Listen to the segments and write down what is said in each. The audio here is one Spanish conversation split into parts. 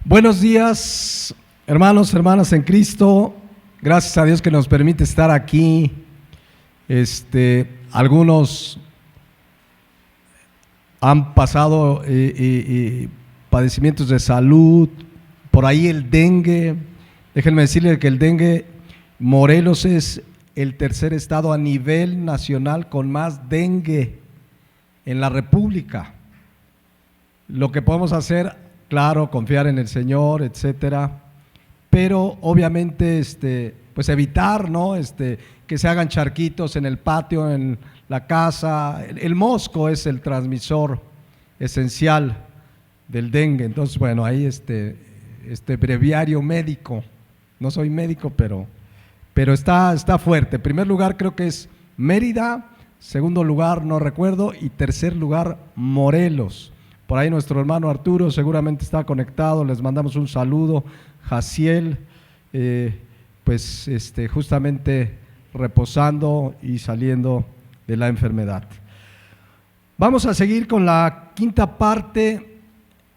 Buenos días, hermanos, hermanas en Cristo. Gracias a Dios que nos permite estar aquí. Algunos han pasado padecimientos de salud, por ahí el dengue. Déjenme decirles que el dengue, Morelos es el tercer estado a nivel nacional con más dengue en la República. Lo que podemos hacer, claro, confiar en el Señor, etcétera, pero obviamente pues evitar, ¿no? Que se hagan charquitos en el patio, en la casa. El mosco es el transmisor esencial del dengue. Entonces, bueno, ahí este breviario médico, no soy médico, pero está fuerte. En primer lugar creo que es Mérida, segundo lugar no recuerdo, y tercer lugar Morelos. Por ahí nuestro hermano Arturo seguramente está conectado, les mandamos un saludo. Jaciel, justamente reposando y saliendo de la enfermedad. Vamos a seguir con la quinta parte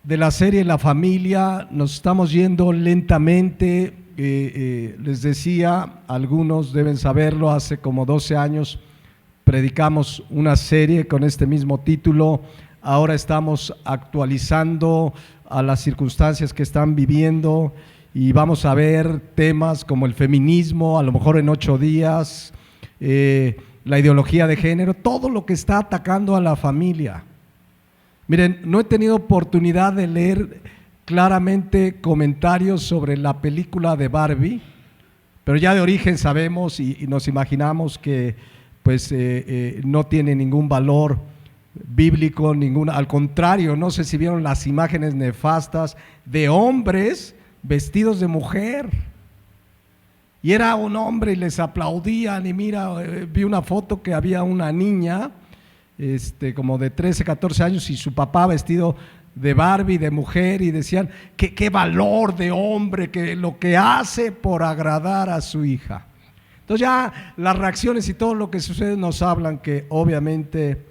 de la serie La Familia. Nos estamos yendo lentamente. Les decía, algunos deben saberlo, hace como 12 años predicamos una serie con este mismo título. Ahora estamos actualizando a las circunstancias que están viviendo y vamos a ver temas como el feminismo, a lo mejor en 8 días, la ideología de género, todo lo que está atacando a la familia. Miren, no he tenido oportunidad de leer claramente comentarios sobre la película de Barbie, pero ya de origen sabemos y nos imaginamos que pues no tiene ningún valor bíblico, al contrario. No sé si vieron las imágenes nefastas de hombres vestidos de mujer, y era un hombre y les aplaudían, y mira, vi una foto que había una niña como de 13, 14 años y su papá vestido de Barbie, de mujer, y decían qué valor de hombre, que lo que hace por agradar a su hija. Entonces ya las reacciones y todo lo que sucede nos hablan que obviamente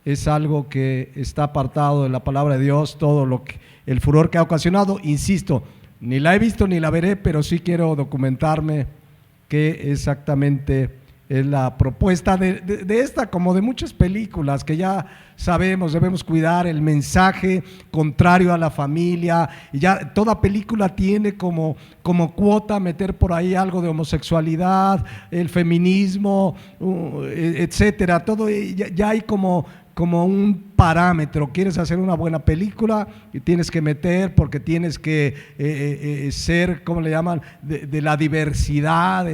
es algo que está apartado de la palabra de Dios. Todo lo que el furor que ha ocasionado, insisto, ni la he visto ni la veré, pero sí quiero documentarme qué exactamente es la propuesta de esta, como de muchas películas que ya sabemos. Debemos cuidar el mensaje contrario a la familia, y ya toda película tiene como cuota meter por ahí algo de homosexualidad, el feminismo, etcétera. Todo ya hay como un parámetro. Quieres hacer una buena película y tienes que meter, porque tienes que ser, ¿cómo le llaman?, de la diversidad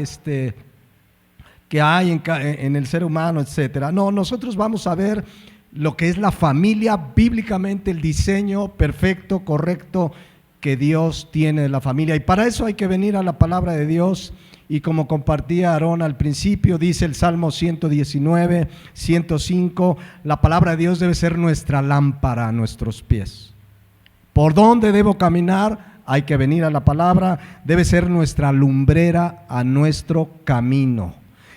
que hay en el ser humano, etcétera. No, nosotros vamos a ver lo que es la familia bíblicamente, el diseño perfecto, correcto que Dios tiene de la familia, y para eso hay que venir a la palabra de Dios. Y como compartía Aarón al principio, dice el Salmo 119, 105, la palabra de Dios debe ser nuestra lámpara a nuestros pies. ¿Por dónde debo caminar? Hay que venir a la palabra. Debe ser nuestra lumbrera a nuestro camino.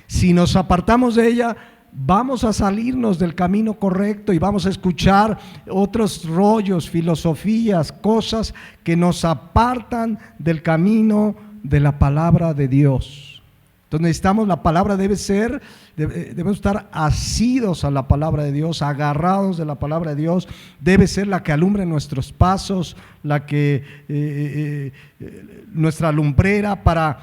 Si nos apartamos de ella, vamos a salirnos del camino correcto y vamos a escuchar otros rollos, filosofías, cosas que nos apartan del camino de la palabra de Dios. Entonces necesitamos, la palabra debemos estar asidos a la palabra de Dios, agarrados de la palabra de Dios. Debe ser la que alumbre nuestros pasos, la que nuestra lumbrera para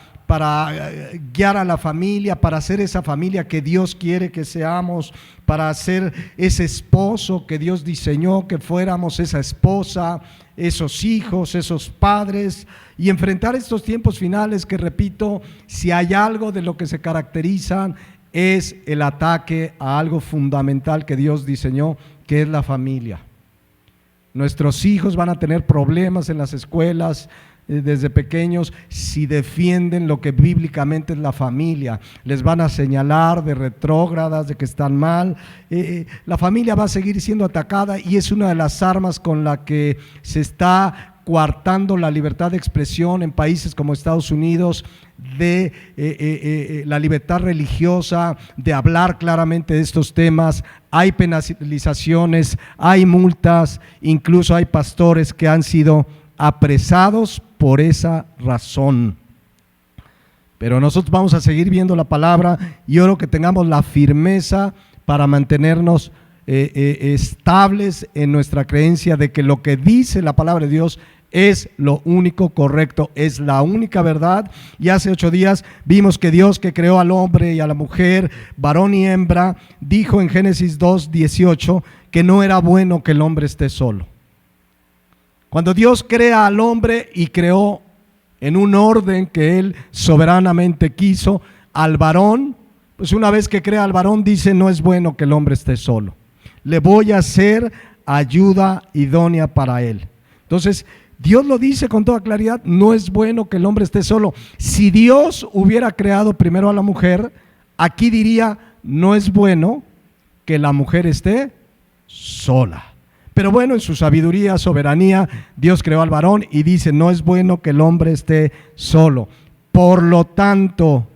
guiar a la familia, para ser esa familia que Dios quiere que seamos, para ser ese esposo que Dios diseñó que fuéramos, esa esposa, esos hijos, esos padres, y enfrentar estos tiempos finales que, repito, si hay algo de lo que se caracterizan es el ataque a algo fundamental que Dios diseñó, que es la familia. Nuestros hijos van a tener problemas en las escuelas desde pequeños si defienden lo que bíblicamente es la familia. Les van a señalar de retrógradas, de que están mal. La familia va a seguir siendo atacada, y es una de las armas con la que se está coartando la libertad de expresión en países como Estados Unidos, de la libertad religiosa, de hablar claramente de estos temas. Hay penalizaciones, hay multas, incluso hay pastores que han sido apresados por esa razón. Pero nosotros vamos a seguir viendo la palabra y oro que tengamos la firmeza para mantenernos estables en nuestra creencia de que lo que dice la palabra de Dios es lo único correcto, es la única verdad. Y hace 8 días vimos que Dios, que creó al hombre y a la mujer, varón y hembra, dijo en Génesis 2:18 que no era bueno que el hombre esté solo. Cuando Dios crea al hombre y creó en un orden que Él soberanamente quiso al varón, pues una vez que crea al varón dice: no es bueno que el hombre esté solo, le voy a hacer ayuda idónea para él. Entonces Dios lo dice con toda claridad: no es bueno que el hombre esté solo. Si Dios hubiera creado primero a la mujer, aquí diría: no es bueno que la mujer esté sola. Pero bueno, en su sabiduría, soberanía, Dios creó al varón y dice: no es bueno que el hombre esté solo. Por lo tanto,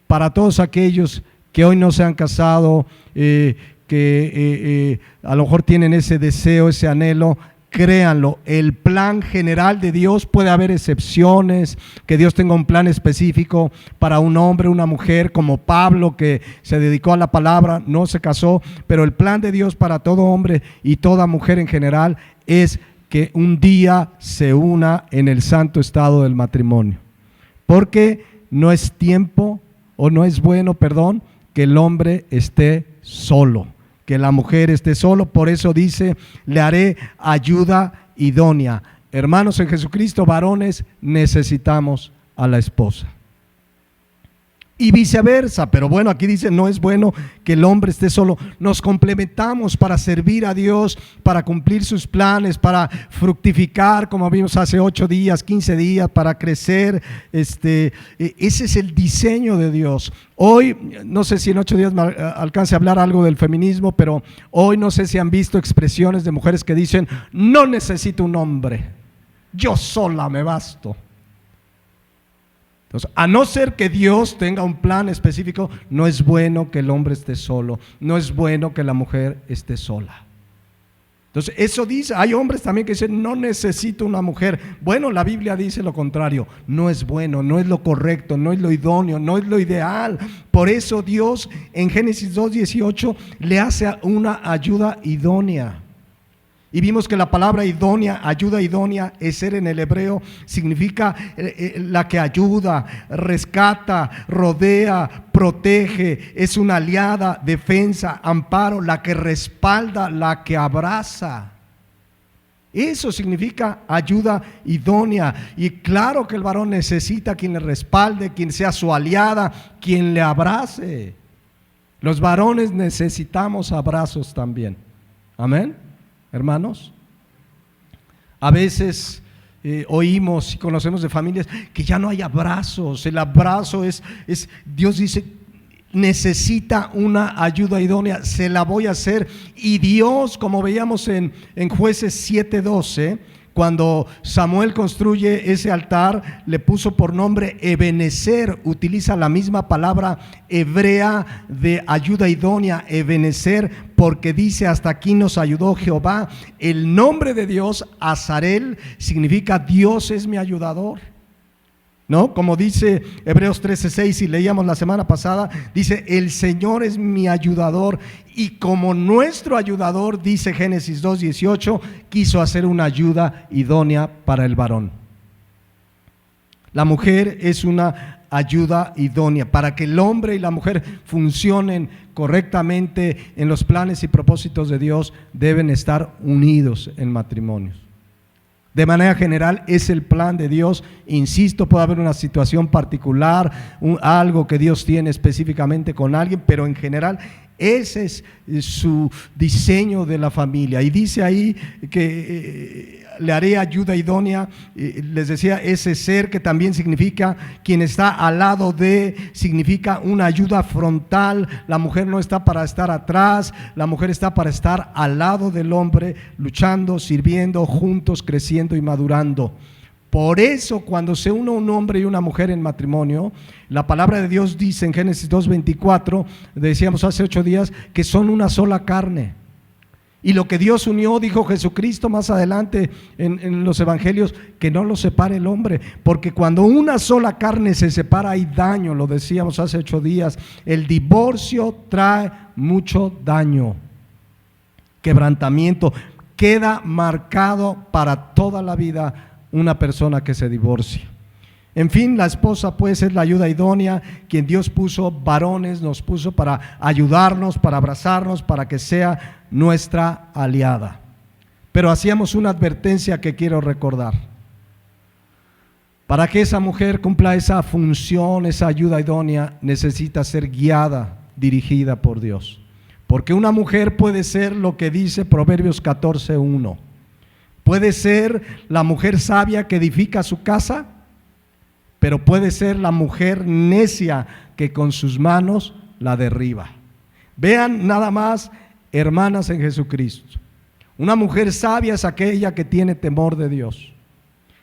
para todos aquellos que hoy no se han casado, que a lo mejor tienen ese deseo, ese anhelo, créanlo, el plan general de Dios, puede haber excepciones, que Dios tenga un plan específico para un hombre, una mujer, como Pablo, que se dedicó a la palabra, no se casó, pero el plan de Dios para todo hombre y toda mujer en general es que un día se una en el santo estado del matrimonio, porque no es tiempo, o no es bueno, perdón, que el hombre esté solo, que la mujer esté solo. Por eso dice: le haré ayuda idónea. Hermanos en Jesucristo, varones, necesitamos a la esposa. Y viceversa, pero bueno, aquí dice: no es bueno que el hombre esté solo. Nos complementamos para servir a Dios, para cumplir sus planes, para fructificar, como vimos hace 8 días, 15 días, para crecer. Ese es el diseño de Dios. Hoy, no sé si en 8 días me alcance a hablar algo del feminismo, pero hoy no sé si han visto expresiones de mujeres que dicen: no necesito un hombre, yo sola me basto. Entonces, a no ser que Dios tenga un plan específico, no es bueno que el hombre esté solo, no es bueno que la mujer esté sola. Entonces, eso dice, hay hombres también que dicen: no necesito una mujer. Bueno, la Biblia dice lo contrario: no es bueno, no es lo correcto, no es lo idóneo, no es lo ideal. Por eso Dios en Génesis 2:18 le hace una ayuda idónea. Y vimos que la palabra idónea, ayuda idónea, eser en el hebreo, significa la que ayuda, rescata, rodea, protege, es una aliada, defensa, amparo, la que respalda, la que abraza. Eso significa ayuda idónea. Y claro que el varón necesita quien le respalde, quien sea su aliada, quien le abrace. Los varones necesitamos abrazos también. Amén. Hermanos, a veces oímos y conocemos de familias que ya no hay abrazos. El abrazo es Dios dice: necesita una ayuda idónea, se la voy a hacer. Y Dios, como veíamos en Jueces 7:12, cuando Samuel construye ese altar, le puso por nombre Ebenezer. Utiliza la misma palabra hebrea de ayuda idónea, Ebenezer, porque dice: hasta aquí nos ayudó Jehová. El nombre de Dios, Azarel, significa Dios es mi ayudador, ¿no? Como dice Hebreos 13:6, y leíamos la semana pasada, dice: el Señor es mi ayudador. Y como nuestro ayudador, dice Génesis 2:18, quiso hacer una ayuda idónea para el varón. La mujer es una ayuda idónea para que el hombre y la mujer funcionen correctamente en los planes y propósitos de Dios. Deben estar unidos en matrimonios. De manera general es el plan de Dios. Insisto, puede haber una situación particular, algo que Dios tiene específicamente con alguien, pero en general ese es su diseño de la familia. Y dice ahí que le haré ayuda idónea. Les decía, ese ser que también significa quien está al lado de, significa una ayuda frontal. La mujer no está para estar atrás, la mujer está para estar al lado del hombre, luchando, sirviendo, juntos, creciendo y madurando. Por eso, cuando se une un hombre y una mujer en matrimonio, la palabra de Dios dice en Génesis 2:24, decíamos hace 8 días, que son una sola carne. Y lo que Dios unió, dijo Jesucristo más adelante en los evangelios, que no lo separe el hombre, porque cuando una sola carne se separa hay daño, lo decíamos hace 8 días. El divorcio trae mucho daño, quebrantamiento. Queda marcado para toda la vida una persona que se divorcia. En fin, la esposa pues es la ayuda idónea, quien Dios puso, varones nos puso para ayudarnos, para abrazarnos, para que sea nuestra aliada. Pero hacíamos una advertencia que quiero recordar. Para que esa mujer cumpla esa función, esa ayuda idónea, necesita ser guiada, dirigida por Dios. Porque una mujer puede ser lo que dice Proverbios 14:1. Puede ser la mujer sabia que edifica su casa, pero puede ser la mujer necia que con sus manos la derriba. Vean nada más, hermanas en Jesucristo, una mujer sabia es aquella que tiene temor de Dios,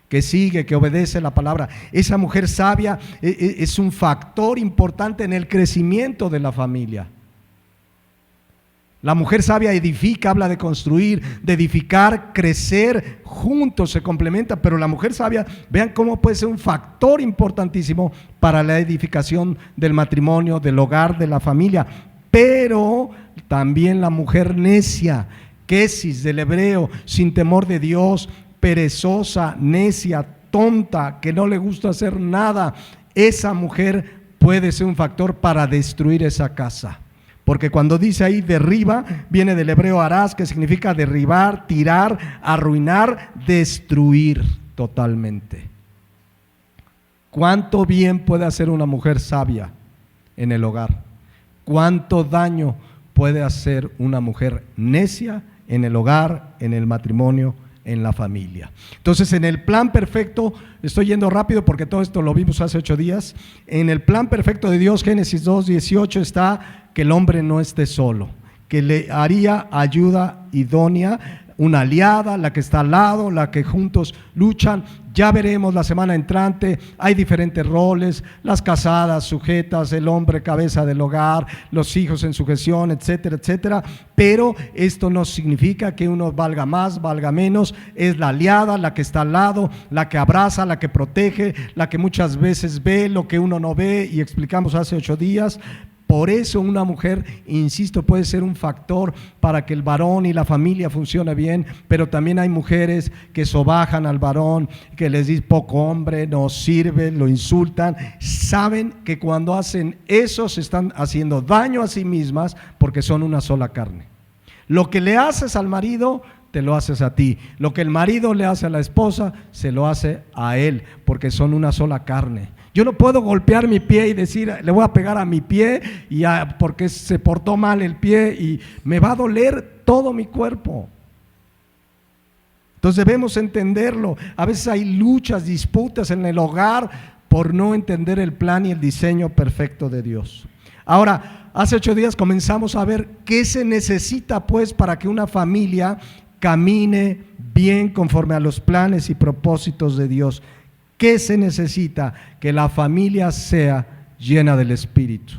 que sigue, que obedece la palabra. Esa mujer sabia es un factor importante en el crecimiento de la familia. La mujer sabia edifica, habla de construir, de edificar, crecer, juntos se complementa, pero la mujer sabia, vean cómo puede ser un factor importantísimo para la edificación del matrimonio, del hogar, de la familia. Pero también la mujer necia, quesis del hebreo, sin temor de Dios, perezosa, necia, tonta, que no le gusta hacer nada, esa mujer puede ser un factor para destruir esa casa. Porque cuando dice ahí derriba, viene del hebreo aras, que significa derribar, tirar, arruinar, destruir totalmente. ¿Cuánto bien puede hacer una mujer sabia en el hogar? ¿Cuánto daño puede hacer una mujer necia en el hogar, en el matrimonio, en la familia? Entonces, en el plan perfecto, estoy yendo rápido porque todo esto lo vimos hace 8 días, en el plan perfecto de Dios, Génesis 2:18, está que el hombre no esté solo, que le haría ayuda idónea, una aliada, la que está al lado, la que juntos luchan. Ya veremos la semana entrante, hay diferentes roles, las casadas sujetas, el hombre cabeza del hogar, los hijos en sujeción, etcétera, etcétera. Pero esto no significa que uno valga más, valga menos. Es la aliada, la que está al lado, la que abraza, la que protege, la que muchas veces ve lo que uno no ve, y explicamos hace 8 días. Por eso una mujer, insisto, puede ser un factor para que el varón y la familia funcione bien, pero también hay mujeres que sobajan al varón, que les dicen poco hombre, no sirve, lo insultan. Saben que cuando hacen eso se están haciendo daño a sí mismas, porque son una sola carne. Lo que le haces al marido, te lo haces a ti. Lo que el marido le hace a la esposa, se lo hace a él, porque son una sola carne. Yo no puedo golpear mi pie y decir, le voy a pegar a mi pie porque se portó mal el pie y me va a doler todo mi cuerpo. Entonces debemos entenderlo. A veces hay luchas, disputas en el hogar por no entender el plan y el diseño perfecto de Dios. Ahora, hace 8 días comenzamos a ver qué se necesita pues para que una familia camine bien conforme a los planes y propósitos de Dios. ¿Qué se necesita? Que la familia sea llena del Espíritu.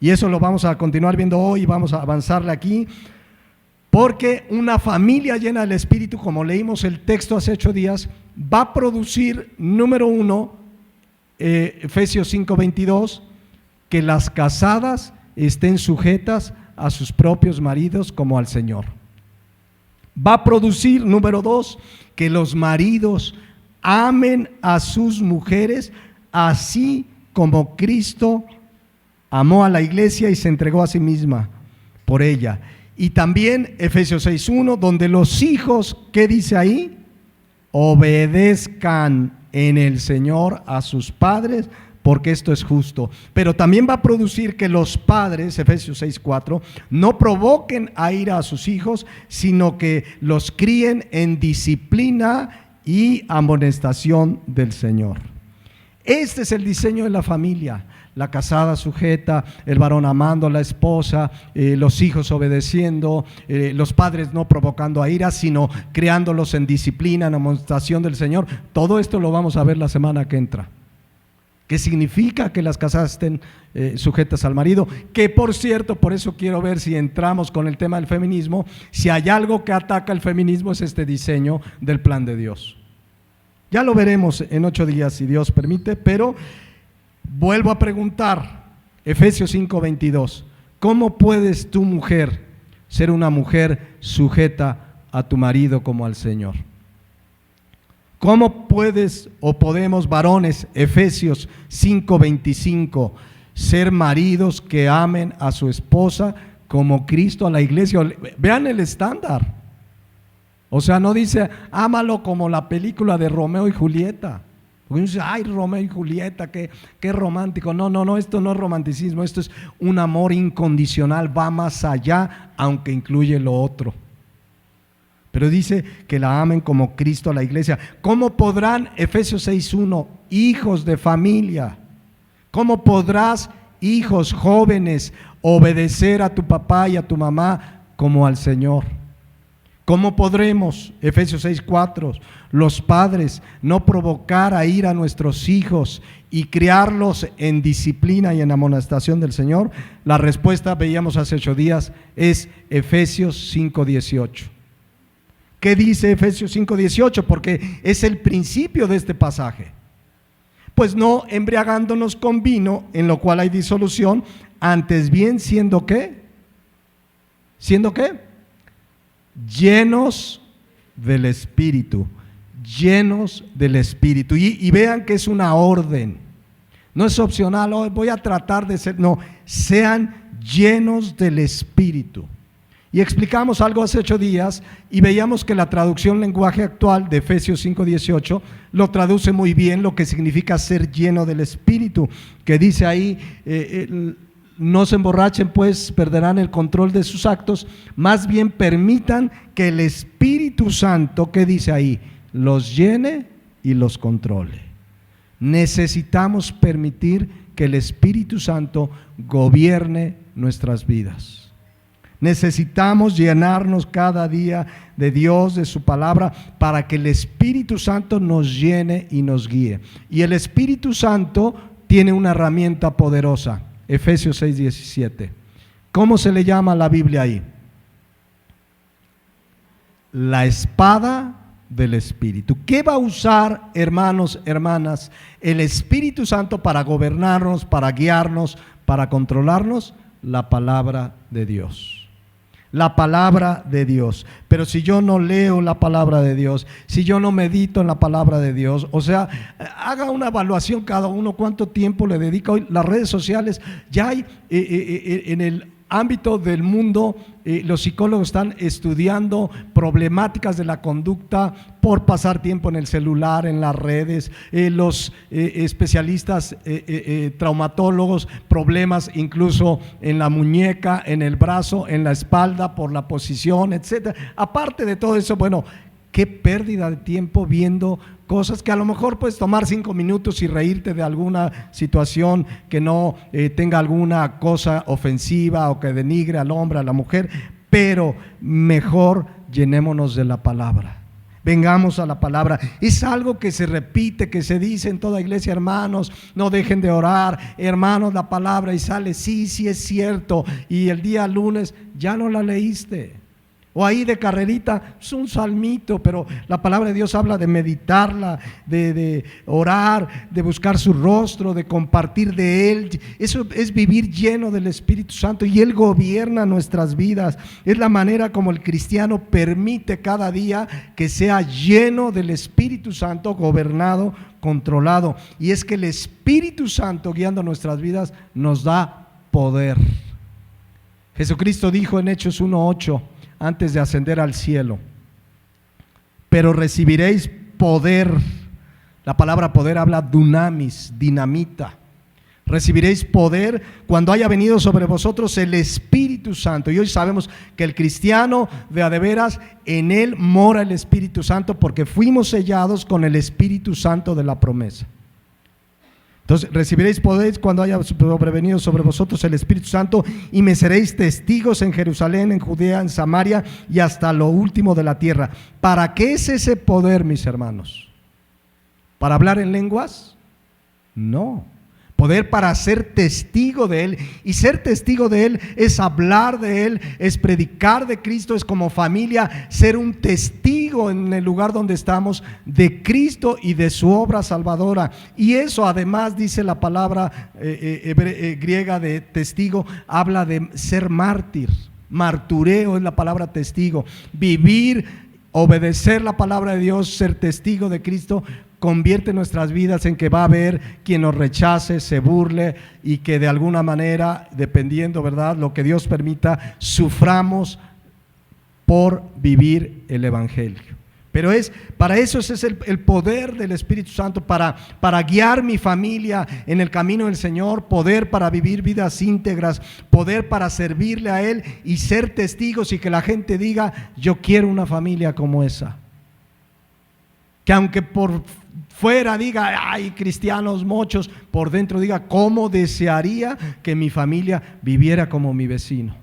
Y eso lo vamos a continuar viendo hoy, vamos a avanzarle aquí, porque una familia llena del Espíritu, como leímos el texto hace 8 días, va a producir, número 1, Efesios 5:22, que las casadas estén sujetas a sus propios maridos como al Señor. Va a producir, número 2, que los maridos amen a sus mujeres así como Cristo amó a la iglesia y se entregó a sí misma por ella. Y también Efesios 6:1, donde los hijos, ¿qué dice ahí? Obedezcan en el Señor a sus padres, porque esto es justo. Pero también va a producir que los padres, Efesios 6:4, no provoquen a ira a sus hijos, sino que los críen en disciplina y amonestación del Señor. Este es el diseño de la familia: la casada sujeta, el varón amando a la esposa, los hijos obedeciendo, los padres no provocando a ira, sino criándolos en disciplina, en amonestación del Señor. Todo esto lo vamos a ver la semana que entra. que significa que las casadas estén sujetas al marido, que por cierto, por eso quiero ver si entramos con el tema del feminismo, si hay algo que ataca el feminismo es este diseño del plan de Dios. Ya lo veremos en 8 días si Dios permite, pero vuelvo a preguntar, Efesios 5:22, ¿cómo puedes tu mujer ser una mujer sujeta a tu marido como al Señor? ¿Cómo puedes o podemos, varones, Efesios 5:25, ser maridos que amen a su esposa como Cristo a la iglesia? Vean el estándar. O sea, no dice, ámalo como la película de Romeo y Julieta. Porque uno dice, ay, Romeo y Julieta, qué romántico. No, esto no es romanticismo, esto es un amor incondicional, va más allá, aunque incluye lo otro. Pero dice que la amen como Cristo a la iglesia. ¿Cómo podrán, Efesios 6:1, hijos de familia? ¿Cómo podrás, hijos jóvenes, obedecer a tu papá y a tu mamá como al Señor? ¿Cómo podremos, Efesios 6:4, los padres no provocar a ira a nuestros hijos y criarlos en disciplina y en amonestación del Señor? La respuesta, veíamos hace 8 días, es Efesios 5:18. ¿Qué dice Efesios 5:18? Porque es el principio de este pasaje. Pues no embriagándonos con vino, en lo cual hay disolución, antes bien siendo ¿qué? ¿Siendo qué? Llenos del Espíritu, llenos del Espíritu. Y vean que es una orden, no es opcional, hoy voy a tratar de ser, no, sean llenos del Espíritu. Y explicamos algo hace 8 días y veíamos que la traducción lenguaje actual de Efesios 5:18 lo traduce muy bien lo que significa ser lleno del Espíritu, que dice ahí, no se emborrachen pues, perderán el control de sus actos, más bien permitan que el Espíritu Santo, ¿qué dice ahí? Los llene y los controle. Necesitamos permitir que el Espíritu Santo gobierne nuestras vidas. Necesitamos llenarnos cada día de Dios, de su palabra, para que el Espíritu Santo nos llene y nos guíe. Y el Espíritu Santo tiene una herramienta poderosa, Efesios 6:17. ¿Cómo se le llama a la Biblia ahí? La espada del Espíritu. ¿Qué va a usar, hermanos, hermanas, el Espíritu Santo para gobernarnos, para guiarnos, para controlarnos? La palabra de Dios. La palabra de Dios. Pero si yo no leo la palabra de Dios, si yo no medito en la palabra de Dios, o sea, haga una evaluación cada uno, cuánto tiempo le dedica. Hoy las redes sociales, ya hay en el ámbito del mundo, los psicólogos están estudiando problemáticas de la conducta por pasar tiempo en el celular, en las redes, los especialistas traumatólogos, problemas incluso en la muñeca, en el brazo, en la espalda, por la posición, etcétera. Aparte de todo eso, bueno, qué pérdida de tiempo viendo cosas que a lo mejor puedes tomar 5 minutos y reírte de alguna situación que no tenga alguna cosa ofensiva o que denigre al hombre, a la mujer, pero mejor llenémonos de la palabra. Vengamos a la palabra. Es algo que se repite, que se dice en toda iglesia, hermanos, no dejen de orar, hermanos, la palabra, y sale, sí es cierto, y el día lunes ya no la leíste. O ahí de carrerita, es un salmito, pero la palabra de Dios habla de meditarla, de orar, de buscar su rostro, de compartir de Él. Eso es vivir lleno del Espíritu Santo y Él gobierna nuestras vidas. Es la manera como el cristiano permite cada día que sea lleno del Espíritu Santo, gobernado, controlado. Y es que el Espíritu Santo guiando nuestras vidas nos da poder. Jesucristo dijo en Hechos 1:8, antes de ascender al cielo, pero recibiréis poder. La palabra poder habla dunamis, dinamita. Recibiréis poder cuando haya venido sobre vosotros el Espíritu Santo. Y hoy sabemos que el cristiano de a de veras, en él mora el Espíritu Santo, porque fuimos sellados con el Espíritu Santo de la promesa. Entonces, recibiréis poder cuando haya sobrevenido sobre vosotros el Espíritu Santo, y me seréis testigos en Jerusalén, en Judea, en Samaria y hasta lo último de la tierra. ¿Para qué es ese poder, mis hermanos? ¿Para hablar en lenguas? No. poder para ser testigo de Él. Y ser testigo de Él es hablar de Él, es predicar de Cristo, es como familia ser un testigo en el lugar donde estamos de Cristo y de su obra salvadora. Y eso además, dice la palabra griega de testigo, habla de ser mártir. Martureo es la palabra testigo. Vivir, obedecer la palabra de Dios, ser testigo de Cristo, convierte nuestras vidas en que va a haber quien nos rechace, se burle y que de alguna manera, dependiendo, ¿verdad?, lo que Dios permita, suframos por vivir el Evangelio. Pero para eso ese es el poder del Espíritu Santo, para guiar mi familia en el camino del Señor, poder para vivir vidas íntegras, poder para servirle a Él y ser testigos y que la gente diga: yo quiero una familia como esa. Que aunque por fuera diga: ay, cristianos mochos, por dentro diga: cómo desearía que mi familia viviera como mi vecino.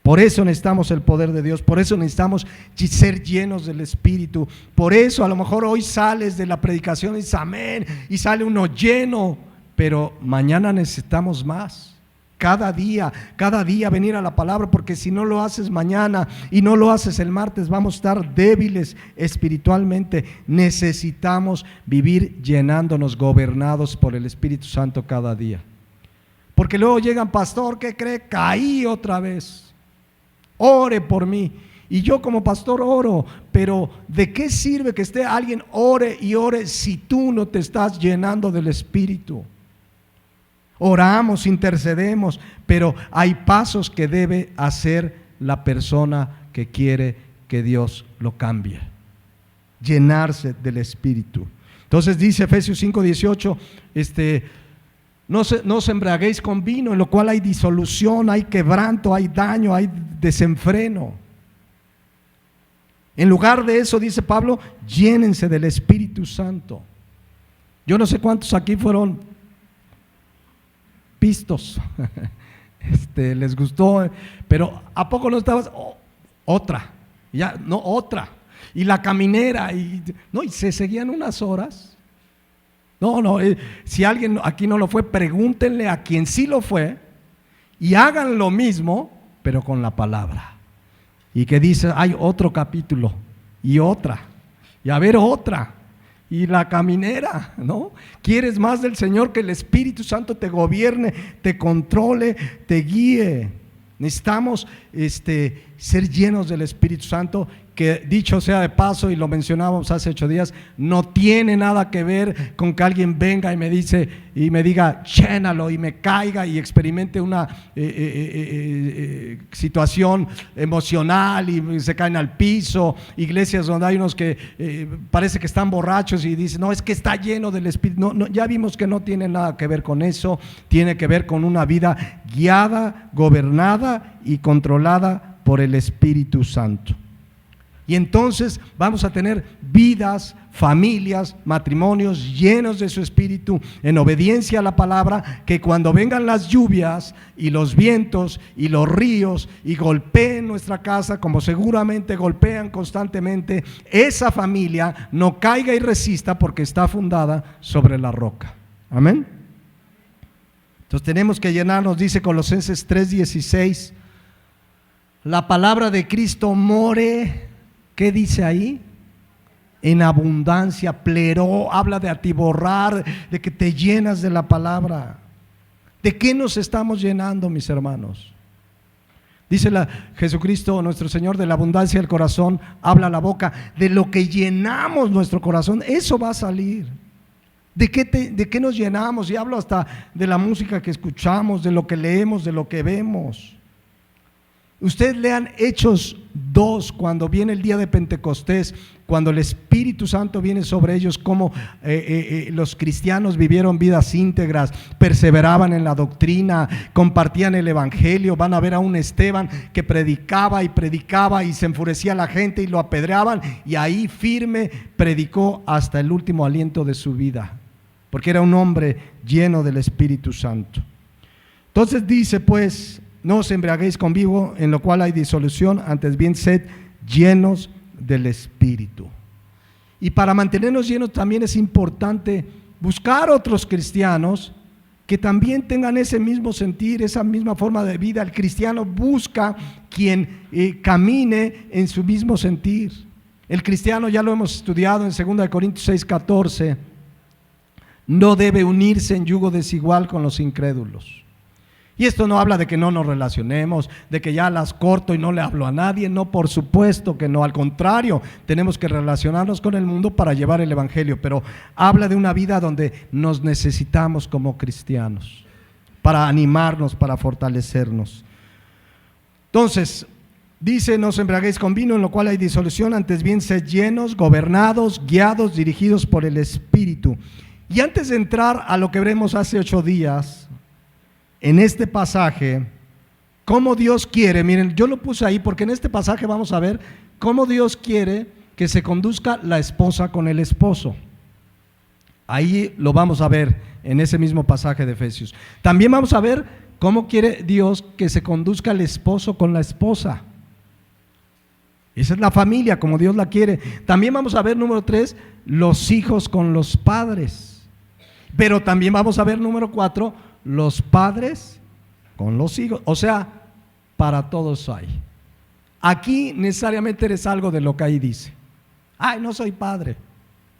Por eso necesitamos el poder de Dios, por eso necesitamos ser llenos del Espíritu. Por eso a lo mejor hoy sales de la predicación y dices amén, y sale uno lleno, pero mañana necesitamos más. Cada día venir a la palabra, porque si no lo haces mañana y no lo haces el martes, vamos a estar débiles espiritualmente. Necesitamos vivir llenándonos, gobernados por el Espíritu Santo cada día. Porque luego llegan: pastor, ¿qué cree? Caí otra vez. Ore por mí. Y yo como pastor oro, pero ¿de qué sirve que esté alguien ore y ore si tú no te estás llenando del Espíritu? Oramos, intercedemos, pero hay pasos que debe hacer la persona que quiere que Dios lo cambie. Llenarse del Espíritu. Entonces dice Efesios 5:18, no os embriaguéis con vino, en lo cual hay disolución, hay quebranto, hay daño, hay desenfreno. En lugar de eso, dice Pablo, llénense del Espíritu Santo. Yo no sé cuántos aquí fueron pistos, les gustó, pero ¿a poco no estabas? Otra, ya, no, otra. Y la caminera, y se seguían unas horas. No, si alguien aquí no lo fue, pregúntenle a quien sí lo fue y hagan lo mismo, pero con la palabra. Y que dice: hay otro capítulo y otra, y a ver otra, y la caminera, ¿no? ¿Quieres más del Señor? Que el Espíritu Santo te gobierne, te controle, te guíe. Necesitamos ser llenos del Espíritu Santo, que dicho sea de paso, y lo mencionábamos hace 8 días, no tiene nada que ver con que alguien venga y me diga llénalo, y me caiga y experimente una situación emocional y se caen al piso. Iglesias donde hay unos que parece que están borrachos y dicen: no, es que está lleno del Espíritu. No, ya vimos que no tiene nada que ver con eso. Tiene que ver con una vida guiada, gobernada y controlada por el Espíritu Santo. Y entonces vamos a tener vidas, familias, matrimonios llenos de su Espíritu, en obediencia a la palabra, que cuando vengan las lluvias y los vientos y los ríos y golpeen nuestra casa, como seguramente golpean constantemente, esa familia no caiga y resista, porque está fundada sobre la roca. Amén. Entonces tenemos que llenarnos, dice Colosenses 3:16, la palabra de Cristo more. ¿Qué dice ahí? En abundancia, pleró, habla de atiborrar, de que te llenas de la palabra. ¿De qué nos estamos llenando, mis hermanos? Dice Jesucristo, nuestro Señor, de la abundancia del corazón habla la boca. De lo que llenamos nuestro corazón, eso va a salir. ¿De qué nos llenamos? Y hablo hasta de la música que escuchamos, de lo que leemos, de lo que vemos. Ustedes lean Hechos 2, cuando viene el día de Pentecostés, cuando el Espíritu Santo viene sobre ellos, cómo los cristianos vivieron vidas íntegras, perseveraban en la doctrina, compartían el Evangelio. Van a ver a un Esteban que predicaba y se enfurecía la gente y lo apedreaban, y ahí firme predicó hasta el último aliento de su vida, porque era un hombre lleno del Espíritu Santo. Entonces dice pues: no os embriaguéis con vino, en lo cual hay disolución, antes bien sed llenos del Espíritu. Y para mantenernos llenos también es importante buscar otros cristianos que también tengan ese mismo sentir, esa misma forma de vida. El cristiano busca quien camine en su mismo sentir. El cristiano, ya lo hemos estudiado en 2 Corintios 6:14, no debe unirse en yugo desigual con los incrédulos. Y esto no habla de que no nos relacionemos, de que ya las corto y no le hablo a nadie. No, por supuesto que no, al contrario, tenemos que relacionarnos con el mundo para llevar el evangelio, pero habla de una vida donde nos necesitamos como cristianos, para animarnos, para fortalecernos. Entonces, dice: no os embriaguéis con vino, en lo cual hay disolución, antes bien sed llenos, gobernados, guiados, dirigidos por el Espíritu. Y antes de entrar a lo que veremos hace 8 días, en este pasaje, cómo Dios quiere, miren, yo lo puse ahí porque en este pasaje vamos a ver cómo Dios quiere que se conduzca la esposa con el esposo. Ahí lo vamos a ver en ese mismo pasaje de Efesios. También vamos a ver cómo quiere Dios que se conduzca el esposo con la esposa. Esa es la familia como Dios la quiere. También vamos a ver, número 3, los hijos con los padres. Pero también vamos a ver, número 4, los padres con los hijos. O sea, para todos hay. Aquí necesariamente eres algo de lo que ahí dice. Ay, no soy padre,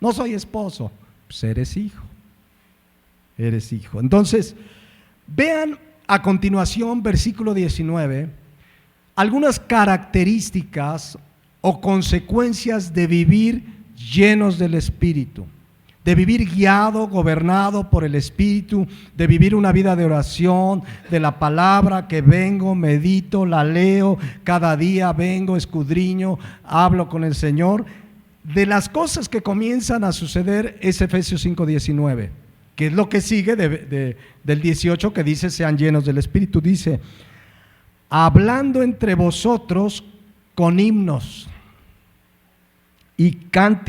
no soy esposo. Pues eres hijo. Eres hijo. Entonces, vean a continuación, versículo 19, algunas características o consecuencias de vivir llenos del Espíritu. De vivir guiado, gobernado por el Espíritu, de vivir una vida de oración, de la palabra que vengo, medito, la leo, cada día vengo, escudriño, hablo con el Señor. De las cosas que comienzan a suceder es Efesios 5:19, que es lo que sigue del 18, que dice: sean llenos del Espíritu. Dice: hablando entre vosotros con himnos y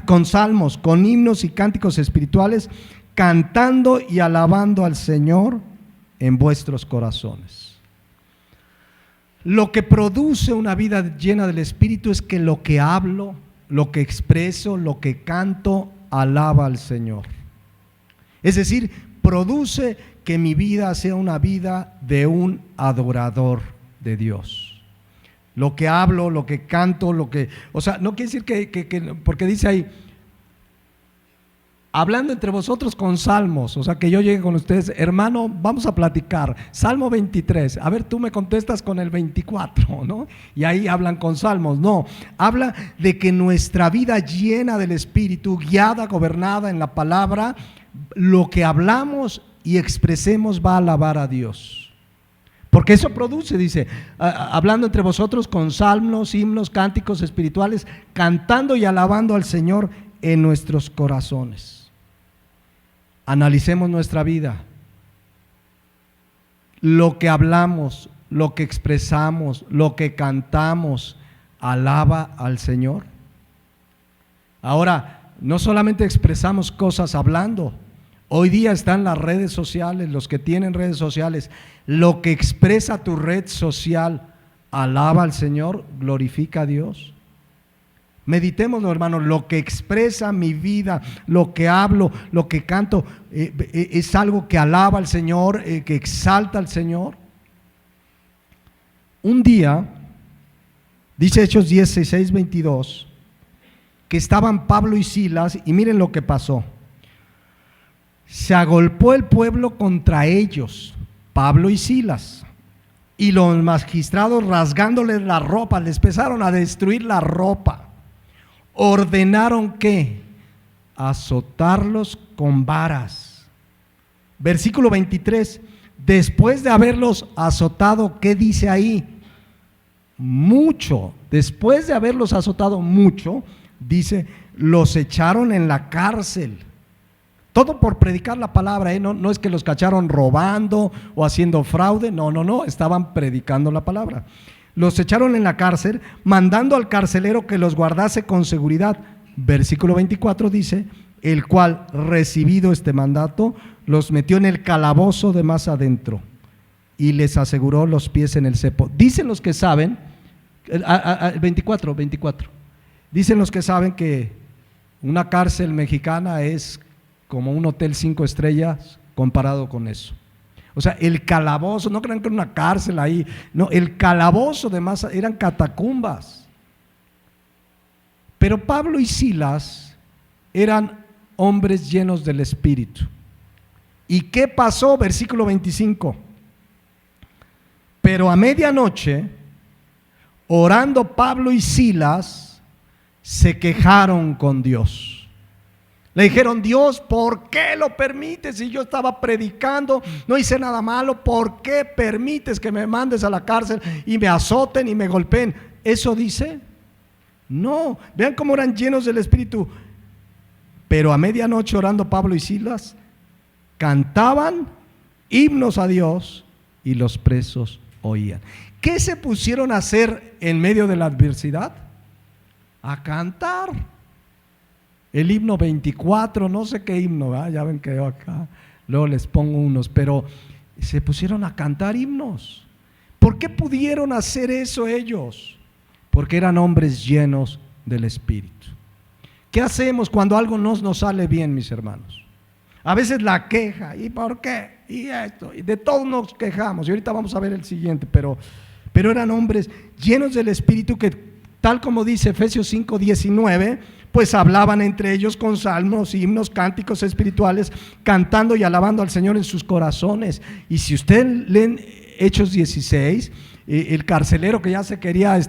con salmos, con himnos y cánticos espirituales, cantando y alabando al Señor en vuestros corazones. Lo que produce una vida llena del Espíritu es que lo que hablo, lo que expreso, lo que canto, alaba al Señor. Es decir, produce que mi vida sea una vida de un adorador de Dios. Lo que hablo, lo que canto, o sea, no quiere decir que porque dice ahí, hablando entre vosotros con salmos, o sea, que yo llegue con ustedes, hermano, vamos a platicar, Salmo 23, a ver, tú me contestas con el 24, ¿no? Y ahí hablan con salmos. No, habla de que nuestra vida llena del Espíritu, guiada, gobernada en la palabra, lo que hablamos y expresemos va a alabar a Dios. Porque eso produce, dice, hablando entre vosotros con salmos, himnos, cánticos espirituales, cantando y alabando al Señor en nuestros corazones. Analicemos nuestra vida. Lo que hablamos, lo que expresamos, lo que cantamos, alaba al Señor. Ahora, no solamente expresamos cosas hablando. Hoy día están las redes sociales, los que tienen redes sociales. Lo que expresa tu red social, alaba al Señor, glorifica a Dios. Meditémoslo, hermanos, lo que expresa mi vida, lo que hablo, lo que canto, es algo que alaba al Señor, que exalta al Señor. Un día, dice Hechos 16, 22, que estaban Pablo y Silas, y miren lo que pasó. Se agolpó el pueblo contra ellos, Pablo y Silas, y los magistrados, rasgándoles la ropa, les empezaron a destruir la ropa. Ordenaron que azotarlos con varas. Versículo 23, después de haberlos azotado, ¿qué dice ahí? Mucho. Después de haberlos azotado mucho, dice, los echaron en la cárcel. Todo por predicar la palabra, no es que los cacharon robando o haciendo fraude, no, estaban predicando la palabra. Los echaron en la cárcel, mandando al carcelero que los guardase con seguridad. Versículo 24 dice, el cual, recibido este mandato, los metió en el calabozo de más adentro y les aseguró los pies en el cepo. Dicen los que saben, 24, dicen los que saben que una cárcel mexicana es como un hotel 5 estrellas comparado con eso. O sea, el calabozo, no crean que era una cárcel ahí, no, el calabozo de más eran catacumbas. Pero Pablo y Silas eran hombres llenos del Espíritu. ¿Y qué pasó? Versículo 25. Pero a medianoche, orando Pablo y Silas, se quejaron con Dios. Le dijeron: Dios, ¿por qué lo permites? Si yo estaba predicando, no hice nada malo, ¿por qué permites que me mandes a la cárcel y me azoten y me golpeen? ¿Eso dice? No, vean cómo eran llenos del Espíritu. Pero a medianoche, orando Pablo y Silas, cantaban himnos a Dios y los presos oían. ¿Qué se pusieron a hacer en medio de la adversidad? A cantar. El himno 24, no sé qué himno, ¿verdad? Ya ven que yo acá luego les pongo unos, pero se pusieron a cantar himnos. ¿Por qué pudieron hacer eso ellos? Porque eran hombres llenos del Espíritu. ¿Qué hacemos cuando algo no nos sale bien, mis hermanos? A veces la queja, ¿y por qué? Y esto, y de todo nos quejamos. Y ahorita vamos a ver el siguiente, pero eran hombres llenos del Espíritu que, tal como dice Efesios 5:19, pues hablaban entre ellos con salmos, himnos, cánticos espirituales, cantando y alabando al Señor en sus corazones. Y si usted leen Hechos 16, el carcelero que ya se quería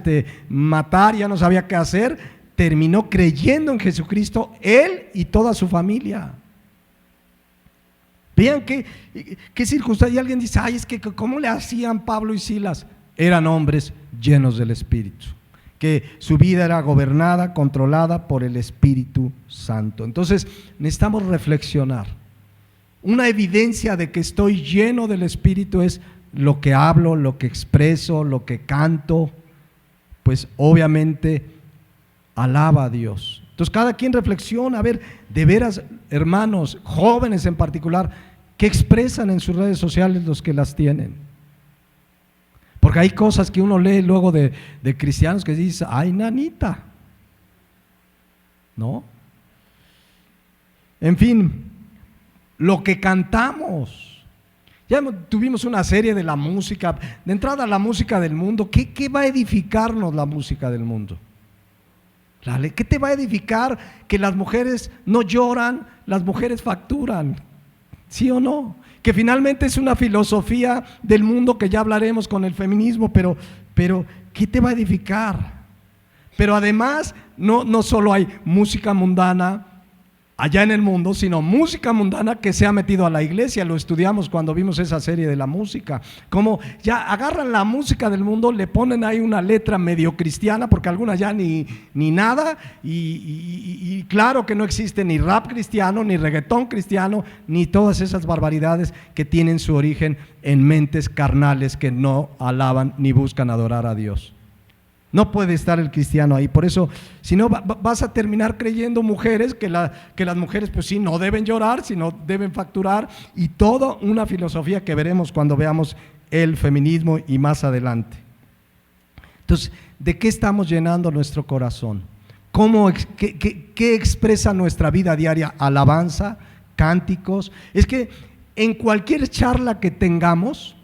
matar, ya no sabía qué hacer, terminó creyendo en Jesucristo, él y toda su familia. Vean qué circunstancia. Y alguien dice: ay, es que ¿cómo le hacían Pablo y Silas? Eran hombres llenos del Espíritu, que su vida era gobernada, controlada por el Espíritu Santo. Entonces necesitamos reflexionar. Una evidencia de que estoy lleno del Espíritu es lo que hablo, lo que expreso, lo que canto. Pues obviamente alaba a Dios. Entonces cada quien reflexiona, a ver, de veras, hermanos, jóvenes en particular, ¿qué expresan en sus redes sociales los que las tienen? Porque hay cosas que uno lee luego de cristianos que dicen: ay, nanita, ¿no? En fin, lo que cantamos. Ya tuvimos una serie de la música, de entrada la música del mundo. ¿Qué va a edificarnos la música del mundo? ¿Qué te va a edificar? Que las mujeres no lloran, las mujeres facturan, ¿sí o no? Que finalmente es una filosofía del mundo que ya hablaremos con el feminismo, pero ¿qué te va a edificar? Pero además no solo hay música mundana allá en el mundo, sino música mundana que se ha metido a la iglesia. Lo estudiamos cuando vimos esa serie de la música, como ya agarran la música del mundo, le ponen ahí una letra medio cristiana, porque algunas ya ni nada, y claro que no existe ni rap cristiano, ni reggaetón cristiano, ni todas esas barbaridades que tienen su origen en mentes carnales que no alaban ni buscan adorar a Dios. No puede estar el cristiano ahí. Por eso, si no, vas a terminar creyendo, mujeres, que las mujeres pues sí, no deben llorar, sino deben facturar, y toda una filosofía que veremos cuando veamos el feminismo y más adelante. Entonces, ¿de qué estamos llenando nuestro corazón? ¿Qué expresa nuestra vida diaria? Alabanza, cánticos. Es que en cualquier charla que tengamos,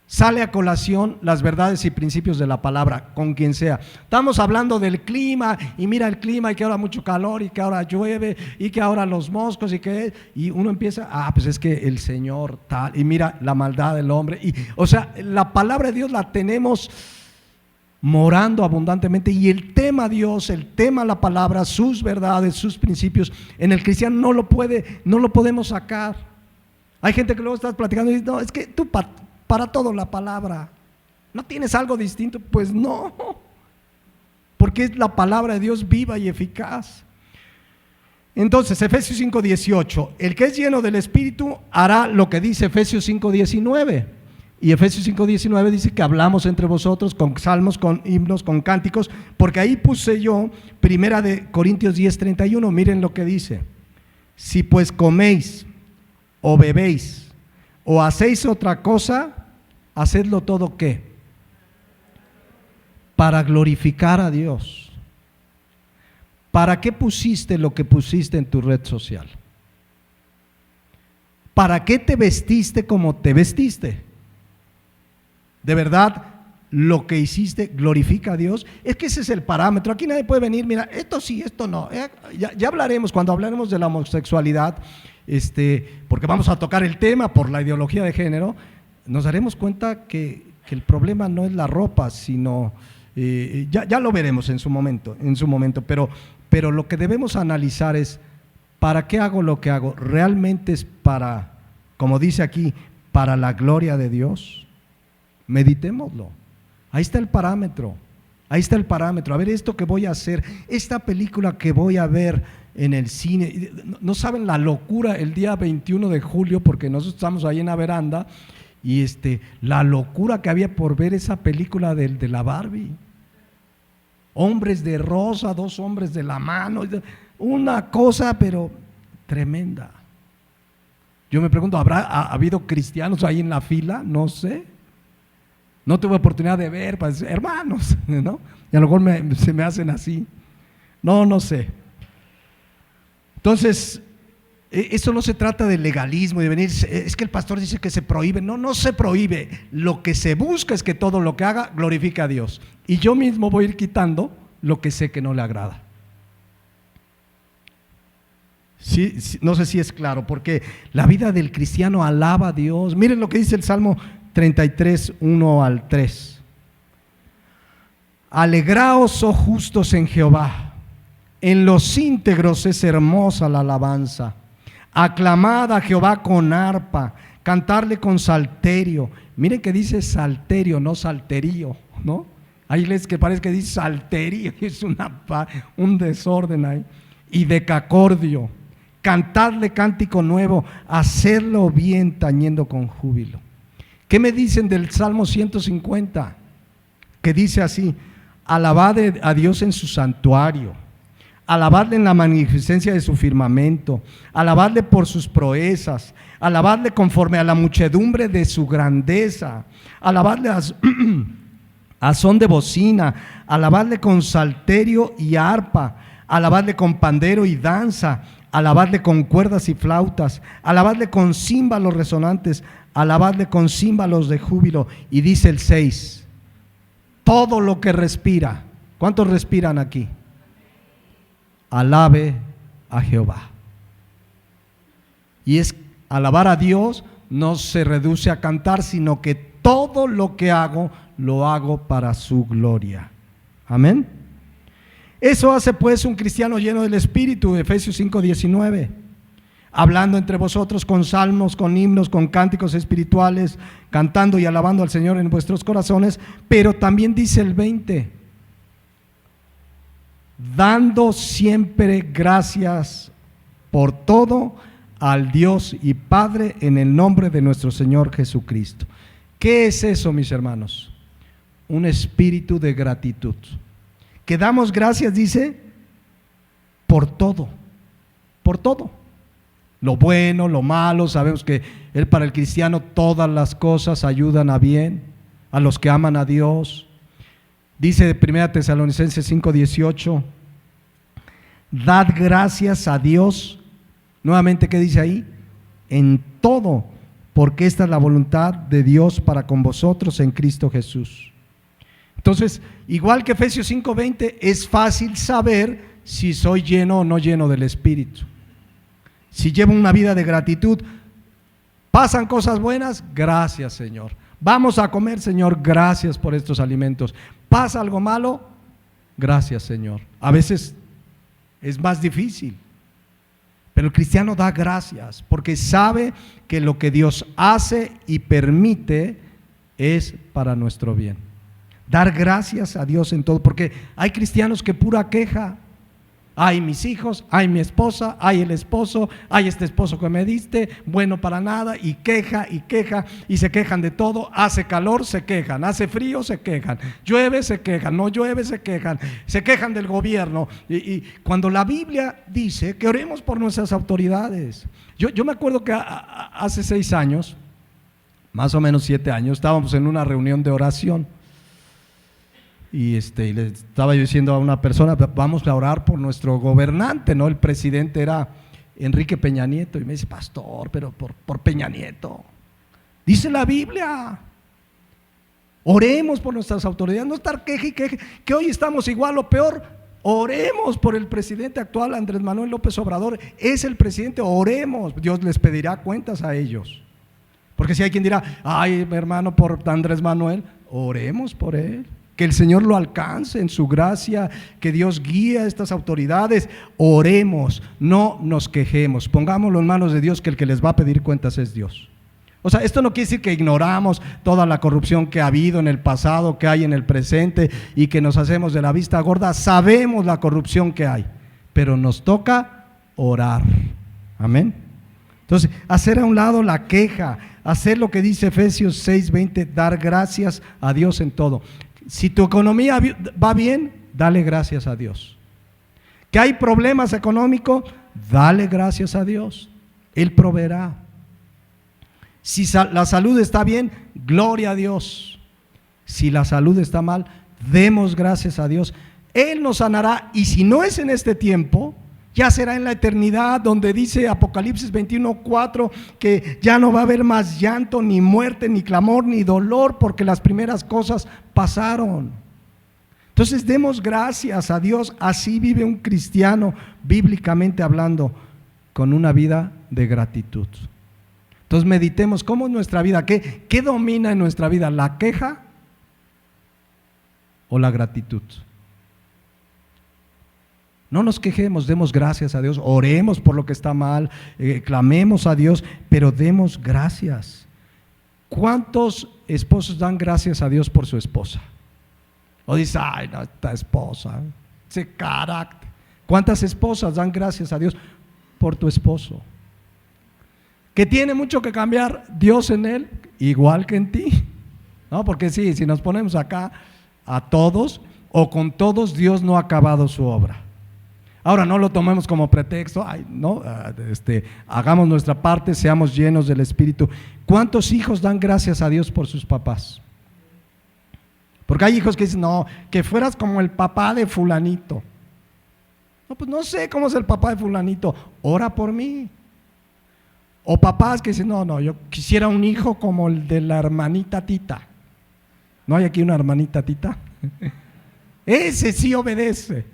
sale a colación las verdades y principios de la palabra, con quien sea. Estamos hablando del clima, y mira el clima, y que ahora mucho calor, y que ahora llueve, y que ahora los moscos, y uno empieza: pues es que el Señor tal, y mira la maldad del hombre. O sea, la palabra de Dios la tenemos morando abundantemente, y el tema Dios, el tema la palabra, sus verdades, sus principios, en el cristiano no lo podemos sacar. Hay gente que luego estás platicando y dice: no, es que tú para todo la palabra, ¿no tienes algo distinto? Pues no, porque es la palabra de Dios viva y eficaz. Entonces, Efesios 5:18, el que es lleno del Espíritu hará lo que dice Efesios 5:19. Y Efesios 5:19 dice que hablamos entre vosotros con salmos, con himnos, con cánticos, porque ahí puse yo Primera de Corintios 10:31. Miren lo que dice: si pues coméis o bebéis o hacéis otra cosa, hacedlo todo, ¿qué? Para glorificar a Dios. ¿Para qué pusiste lo que pusiste en tu red social? ¿para qué te vestiste como te vestiste? ¿De verdad lo que hiciste glorifica a Dios? Es que ese es el parámetro. Aquí nadie puede venir, mira, esto sí, esto no. Ya hablaremos, cuando hablaremos de la homosexualidad, porque vamos a tocar el tema por la ideología de género, nos daremos cuenta que el problema no es la ropa, sino, ya lo veremos en su momento, pero lo que debemos analizar es, ¿para qué hago lo que hago? ¿Realmente es para, como dice aquí, para la gloria de Dios? Meditémoslo. Ahí está el parámetro. A ver, esto que voy a hacer, esta película que voy a ver en el cine, no saben la locura el día 21 de julio, porque nosotros estamos ahí en la veranda, y la locura que había por ver esa película de la Barbie. Hombres de rosa, 2 hombres de la mano, una cosa pero tremenda. Yo me pregunto, ¿habrá habido cristianos ahí en la fila? No sé. No tuve oportunidad de ver, pues, hermanos, ¿no? Y a lo mejor se me hacen así. No sé. Entonces, eso no se trata de legalismo, de venir, es que el pastor dice que se prohíbe. No se prohíbe. Lo que se busca es que todo lo que haga glorifique a Dios. Y yo mismo voy a ir quitando lo que sé que no le agrada. Sí, no sé si es claro, porque la vida del cristiano alaba a Dios. Miren lo que dice el Salmo 33, 1 al 3. Alegraos, oh justos, en Jehová, en los íntegros es hermosa la alabanza. Aclamad a Jehová con arpa, cantarle con salterio. Miren que dice salterio, no salterío, ¿no? Hay iglesias que parece que dice salterio, es un desorden ahí. Y decacordio, cantadle cántico nuevo, hacerlo bien tañendo con júbilo. ¿Qué me dicen del Salmo 150? Que dice así: alabad a Dios en su santuario, alabadle en la magnificencia de su firmamento, alabadle por sus proezas, alabadle conforme a la muchedumbre de su grandeza, alabadle a son de bocina, alabadle con salterio y arpa, alabadle con pandero y danza, alabadle con cuerdas y flautas, alabadle con címbalos resonantes, alabadle con címbalos de júbilo. Y dice el 6, todo lo que respira. ¿Cuántos respiran aquí? Alabe a Jehová. Y es alabar a Dios, no se reduce a cantar, sino que todo lo que hago, lo hago para su gloria. Amén. Eso hace pues un cristiano lleno del Espíritu, Efesios 5:19. Hablando entre vosotros con salmos, con himnos, con cánticos espirituales, cantando y alabando al Señor en vuestros corazones. Pero también dice el 20, dando siempre gracias por todo al Dios y Padre en el nombre de nuestro Señor Jesucristo. ¿Qué es eso, mis hermanos? Un espíritu de gratitud. Que damos gracias, dice, por todo, por todo. Lo bueno, lo malo, sabemos que para el cristiano todas las cosas ayudan a bien, a los que aman a Dios. Dice 1 Tesalonicenses 5:18, dad gracias a Dios, nuevamente, ¿qué dice ahí? En todo, porque esta es la voluntad de Dios para con vosotros en Cristo Jesús. Entonces, igual que Efesios 5:20, es fácil saber si soy lleno o no lleno del Espíritu. Si llevo una vida de gratitud, pasan cosas buenas, gracias Señor. Vamos a comer, Señor, gracias por estos alimentos. Pasa algo malo, gracias Señor. A veces es más difícil, pero el cristiano da gracias porque sabe que lo que Dios hace y permite es para nuestro bien. Dar gracias a Dios en todo, porque hay cristianos que pura queja. Ay, mis hijos, ay, mi esposa, ay, el esposo, ay, este esposo que me diste, bueno para nada, y queja, y se quejan de todo. Hace calor, se quejan, hace frío, se quejan, llueve, se quejan, no llueve, se quejan del gobierno. Y cuando la Biblia dice que oremos por nuestras autoridades. Yo me acuerdo que hace 6 años, más o menos 7 años, estábamos en una reunión de oración. Y le estaba yo diciendo a una persona, vamos a orar por nuestro gobernante, ¿no? El presidente era Enrique Peña Nieto y me dice, pastor, pero por Peña Nieto. Dice la Biblia, oremos por nuestras autoridades, no estar queje y queje, que hoy estamos igual o peor. Oremos por el presidente actual, Andrés Manuel López Obrador, es el presidente, oremos, Dios les pedirá cuentas a ellos. Porque si hay quien dirá, ay hermano, por Andrés Manuel, oremos por él, que el Señor lo alcance en su gracia, que Dios guíe a estas autoridades, oremos, no nos quejemos, pongámoslo en manos de Dios, que el que les va a pedir cuentas es Dios. O sea, esto no quiere decir que ignoramos toda la corrupción que ha habido en el pasado, que hay en el presente y que nos hacemos de la vista gorda. Sabemos la corrupción que hay, pero nos toca orar. Amén. Entonces, hacer a un lado la queja, hacer lo que dice Efesios 6:20, dar gracias a Dios en todo. Si tu economía va bien, dale gracias a Dios. Que hay problemas económicos, dale gracias a Dios. Él proveerá. Si la salud está bien, gloria a Dios. Si la salud está mal, demos gracias a Dios. Él nos sanará, y si no es en este tiempo, ya será en la eternidad, donde dice Apocalipsis 21:4 que ya no va a haber más llanto, ni muerte, ni clamor, ni dolor, porque las primeras cosas pasaron. Entonces demos gracias a Dios. Así vive un cristiano, bíblicamente hablando, con una vida de gratitud. Entonces meditemos cómo es nuestra vida, qué domina en nuestra vida, la queja o la gratitud. No nos quejemos, demos gracias a Dios, oremos por lo que está mal, clamemos a Dios, pero demos gracias. ¿Cuántos esposos dan gracias a Dios por su esposa? O dice, ay, no, esta esposa, ese carácter. ¿Cuántas esposas dan gracias a Dios por tu esposo? Que tiene mucho que cambiar Dios en él, igual que en ti. ¿No? Porque sí, si nos ponemos acá a todos o con todos, Dios no ha acabado su obra. Ahora no lo tomemos como pretexto, ay, no, hagamos nuestra parte, seamos llenos del Espíritu. ¿Cuántos hijos dan gracias a Dios por sus papás? Porque hay hijos que dicen, no, que fueras como el papá de fulanito. No, pues no sé cómo es el papá de fulanito, ora por mí. O papás que dicen, no, yo quisiera un hijo como el de la hermanita Tita. ¿No hay aquí una hermanita Tita? Ese sí obedece.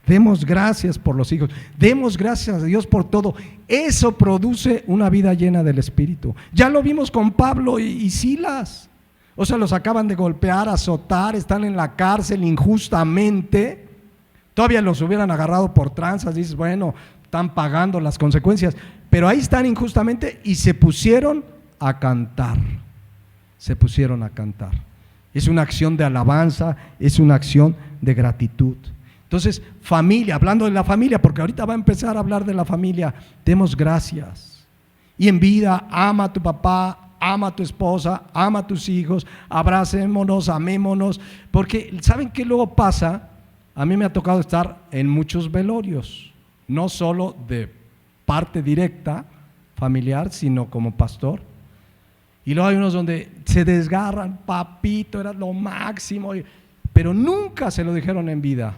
Demos gracias por los hijos, demos gracias a Dios por todo. Eso produce una vida llena del Espíritu. Ya lo vimos con Pablo y Silas. O sea, los acaban de golpear, azotar, están en la cárcel injustamente. Todavía los hubieran agarrado por tranzas, dices, bueno, están pagando las consecuencias. Pero ahí están injustamente y se pusieron a cantar. Se pusieron a cantar. Es una acción de alabanza, es una acción de gratitud. Entonces, familia, hablando de la familia, porque ahorita va a empezar a hablar de la familia, demos gracias. Y en vida, ama a tu papá, ama a tu esposa, ama a tus hijos, abracémonos, amémonos, porque ¿saben qué luego pasa? A mí me ha tocado estar en muchos velorios, no solo de parte directa familiar, sino como pastor. Y luego hay unos donde se desgarran, papito, era lo máximo, pero nunca se lo dijeron en vida.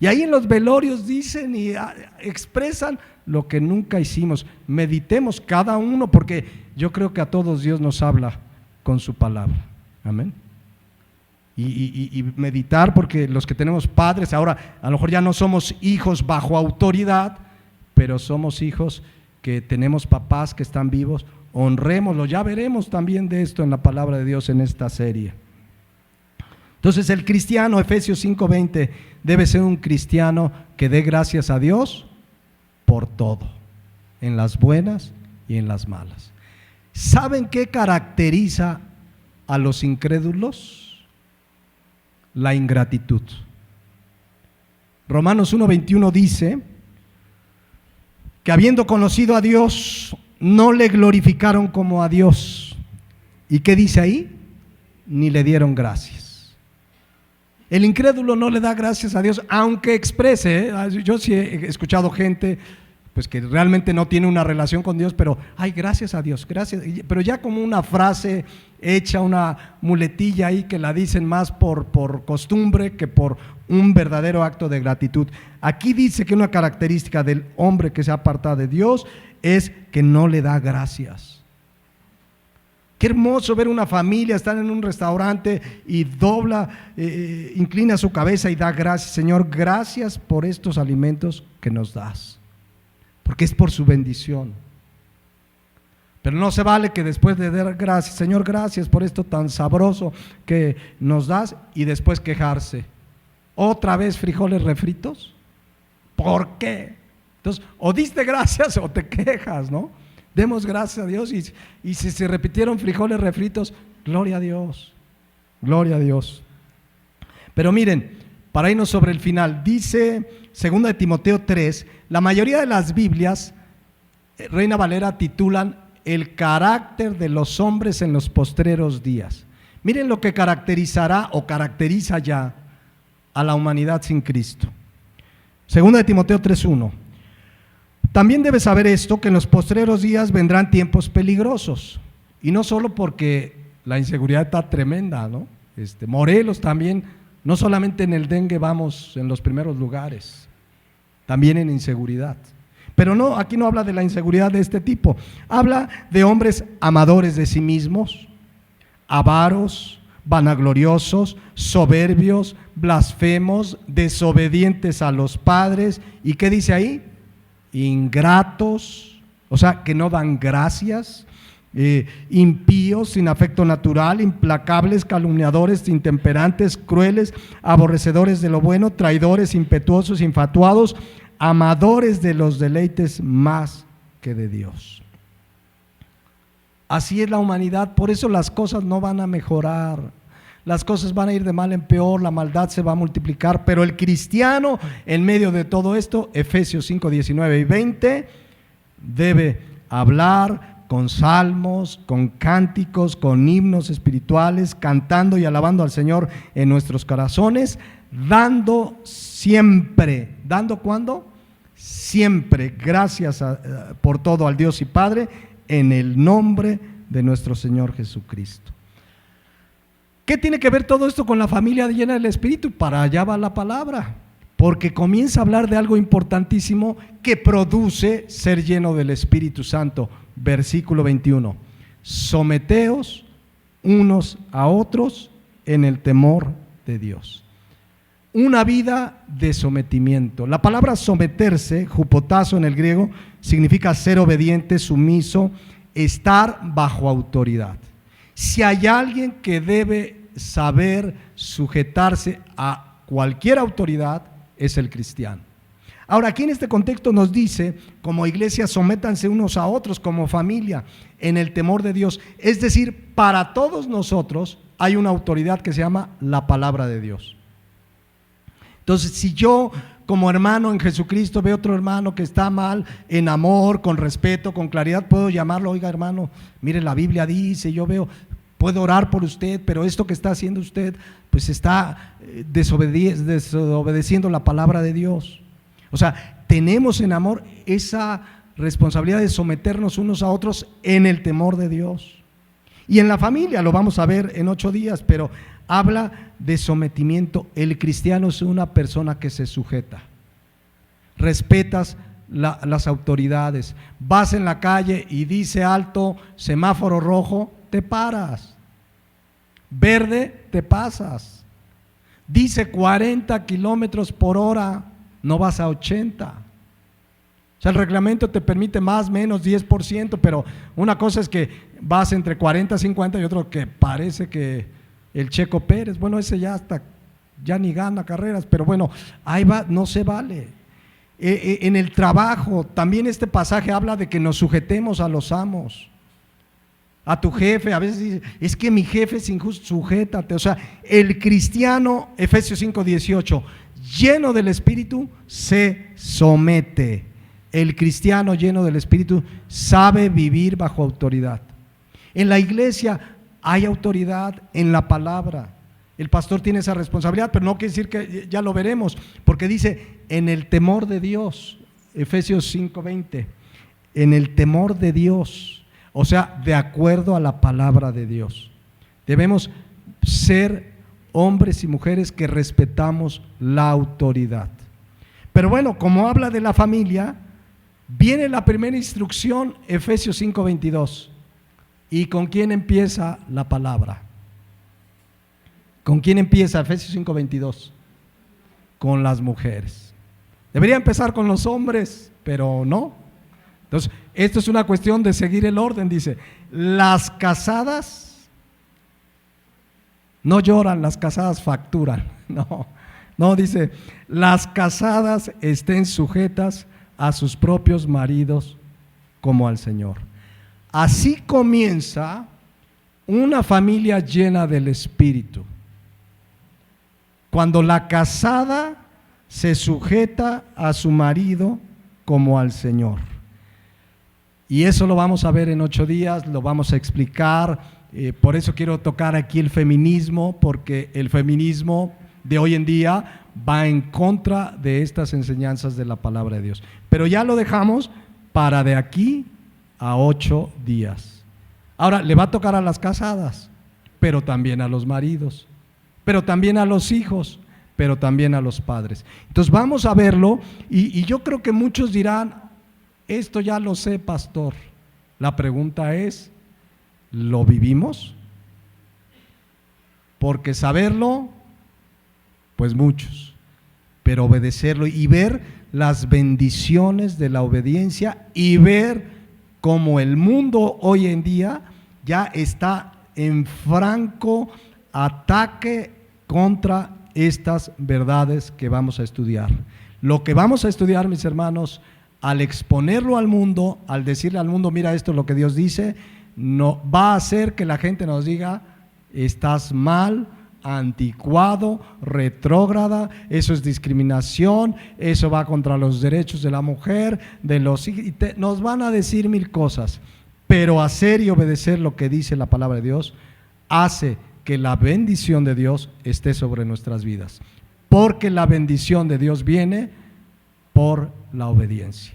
Y ahí en los velorios dicen y expresan lo que nunca hicimos. Meditemos cada uno, porque yo creo que a todos Dios nos habla con su palabra. Amén. Y meditar, porque los que tenemos padres, ahora a lo mejor ya no somos hijos bajo autoridad, pero somos hijos que tenemos papás que están vivos, honrémoslo. Ya veremos también de esto en la palabra de Dios en esta serie. Entonces el cristiano, Efesios 5:20, debe ser un cristiano que dé gracias a Dios por todo, en las buenas y en las malas. ¿Saben qué caracteriza a los incrédulos? La ingratitud. Romanos 1:21 dice que habiendo conocido a Dios, no le glorificaron como a Dios. ¿Y qué dice ahí? Ni le dieron gracias. El incrédulo no le da gracias a Dios, aunque exprese, yo sí he escuchado gente pues que realmente no tiene una relación con Dios, pero ay, gracias a Dios, gracias, pero ya como una frase hecha, una muletilla ahí que la dicen más por costumbre que por un verdadero acto de gratitud. Aquí dice que una característica del hombre que se aparta de Dios es que no le da gracias. Qué hermoso ver una familia estar en un restaurante y inclina su cabeza y da gracias. Señor, gracias por estos alimentos que nos das, porque es por su bendición. Pero no se vale que después de dar gracias, Señor, gracias por esto tan sabroso que nos das, y después quejarse. ¿Otra vez frijoles refritos? ¿Por qué? Entonces, o diste gracias o te quejas, ¿no? Demos gracias a Dios, y si se repitieron frijoles refritos, gloria a Dios, gloria a Dios. Pero miren, para irnos sobre el final, dice 2 de Timoteo 3, la mayoría de las Biblias, Reina Valera, titulan el carácter de los hombres en los postreros días. Miren lo que caracterizará o caracteriza ya a la humanidad sin Cristo. 2 de Timoteo 3:1. También debes saber esto, que en los postreros días vendrán tiempos peligrosos, y no solo porque la inseguridad está tremenda, ¿no? Morelos también, no solamente en el dengue vamos en los primeros lugares, también en inseguridad. Pero no, aquí no habla de la inseguridad de este tipo, habla de hombres amadores de sí mismos, avaros, vanagloriosos, soberbios, blasfemos, desobedientes a los padres. ¿Y qué dice ahí? Ingratos, o sea, que no dan gracias, impíos, sin afecto natural, implacables, calumniadores, intemperantes, crueles, aborrecedores de lo bueno, traidores, impetuosos, infatuados, amadores de los deleites más que de Dios. Así es la humanidad, por eso las cosas no van a mejorar. Las cosas van a ir de mal en peor, la maldad se va a multiplicar, pero el cristiano, en medio de todo esto, Efesios 5, 19 y 20, debe hablar con salmos, con cánticos, con himnos espirituales, cantando y alabando al Señor en nuestros corazones, dando siempre, ¿dando cuándo? Siempre, gracias por todo al Dios y Padre, en el nombre de nuestro Señor Jesucristo. ¿Qué tiene que ver todo esto con la familia llena del Espíritu? Para allá va la palabra, porque comienza a hablar de algo importantísimo que produce ser lleno del Espíritu Santo. Versículo 21, someteos unos a otros en el temor de Dios. Una vida de sometimiento. La palabra someterse, hupotazo en el griego, significa ser obediente, sumiso, estar bajo autoridad. Si hay alguien que debe saber sujetarse a cualquier autoridad, es el cristiano. Ahora, aquí en este contexto nos dice, como iglesia, sométanse unos a otros como familia, en el temor de Dios. Es decir, para todos nosotros hay una autoridad que se llama la palabra de Dios. Entonces, si yo como hermano en Jesucristo veo otro hermano que está mal, en amor, con respeto, con claridad, puedo llamarlo, oiga hermano, mire la Biblia dice, yo veo, puedo orar por usted, pero esto que está haciendo usted, pues está desobedeciendo la palabra de Dios. O sea, tenemos en amor esa responsabilidad de someternos unos a otros en el temor de Dios. Y en la familia, lo vamos a ver en 8 días, pero habla de sometimiento. El cristiano es una persona que se sujeta. Respetas las autoridades. Vas en la calle y dice alto, semáforo rojo, te paras. Verde, te pasas. Dice 40 kilómetros por hora, no vas a 80. O sea, el reglamento te permite más, menos, 10%, pero una cosa es que vas entre 40 y 50 y otro que parece que el Checo Pérez, bueno, ese ya ni gana carreras, pero bueno, ahí va, no se vale. En el trabajo, también este pasaje habla de que nos sujetemos a los amos. A tu jefe, a veces dice, es que mi jefe es injusto, sujétate. O sea, el cristiano, Efesios 5:18, lleno del Espíritu, se somete. El cristiano lleno del Espíritu sabe vivir bajo autoridad. En la iglesia hay autoridad en la palabra. El pastor tiene esa responsabilidad, pero no quiere decir que ya lo veremos, porque dice en el temor de Dios. Efesios 5:20, en el temor de Dios, o sea, de acuerdo a la palabra de Dios. Debemos ser hombres y mujeres que respetamos la autoridad. Pero bueno, como habla de la familia, viene la primera instrucción, Efesios 5:22. ¿Y con quién empieza la palabra? ¿Con quién empieza Efesios 5:22? Con las mujeres. Debería empezar con los hombres, pero no. Entonces, esto es una cuestión de seguir el orden. Dice, las casadas no lloran, las casadas facturan. No, dice, las casadas estén sujetas a sus propios maridos como al Señor. Así comienza una familia llena del Espíritu. Cuando la casada se sujeta a su marido como al Señor. Y eso lo vamos a ver en 8 días, lo vamos a explicar. Por eso quiero tocar aquí el feminismo, porque el feminismo de hoy en día va en contra de estas enseñanzas de la palabra de Dios. Pero ya lo dejamos para de aquí a 8 días. Ahora, le va a tocar a las casadas, pero también a los maridos, pero también a los hijos, pero también a los padres. Entonces vamos a verlo y yo creo que muchos dirán, esto ya lo sé, pastor. La pregunta es, ¿lo vivimos? Porque saberlo, pues muchos, pero obedecerlo y ver las bendiciones de la obediencia y ver cómo el mundo hoy en día ya está en franco ataque contra estas verdades que vamos a estudiar. Lo que vamos a estudiar, mis hermanos, al exponerlo al mundo, al decirle al mundo, mira, esto es lo que Dios dice, no va a hacer que la gente nos diga, estás mal, anticuado, retrógrada, eso es discriminación, eso va contra los derechos de la mujer, de los hijos, nos van a decir 1000 cosas, pero hacer y obedecer lo que dice la palabra de Dios hace que la bendición de Dios esté sobre nuestras vidas, porque la bendición de Dios viene por la obediencia.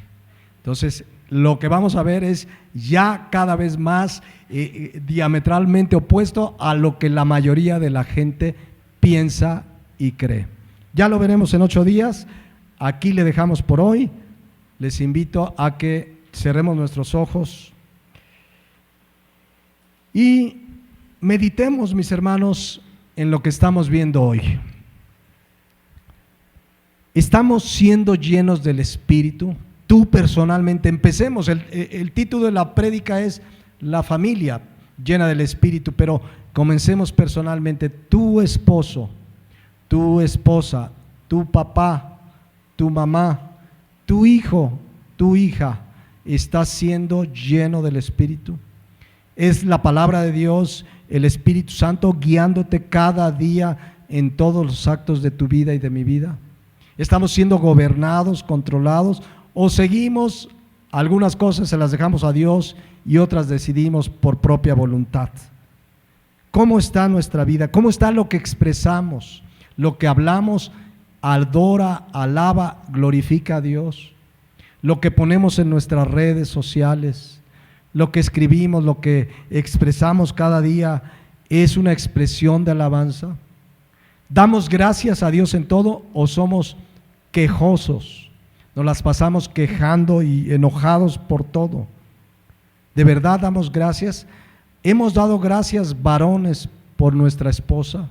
Entonces, lo que vamos a ver es ya cada vez más diametralmente opuesto a lo que la mayoría de la gente piensa y cree. Ya lo veremos en 8 días. Aquí le dejamos por hoy. Les invito a que cerremos nuestros ojos y meditemos, mis hermanos, en lo que estamos viendo hoy. ¿Estamos siendo llenos del Espíritu? Tú personalmente, empecemos. El título de la prédica es La familia llena del Espíritu, pero comencemos personalmente. Tu esposo, tu esposa, tu papá, tu mamá, tu hijo, tu hija, ¿estás siendo lleno del Espíritu? Es la palabra de Dios, el Espíritu Santo guiándote cada día en todos los actos de tu vida y de mi vida. ¿Estamos siendo gobernados, controlados, o seguimos algunas cosas, se las dejamos a Dios y otras decidimos por propia voluntad? ¿Cómo está nuestra vida? ¿Cómo está lo que expresamos? Lo que hablamos adora, alaba, glorifica a Dios. Lo que ponemos en nuestras redes sociales, lo que escribimos, lo que expresamos cada día, ¿es una expresión de alabanza? ¿Damos gracias a Dios en todo o somos quejosos? Nos las pasamos quejando y enojados por todo. ¿De verdad damos gracias? ¿Hemos dado gracias, varones, por nuestra esposa?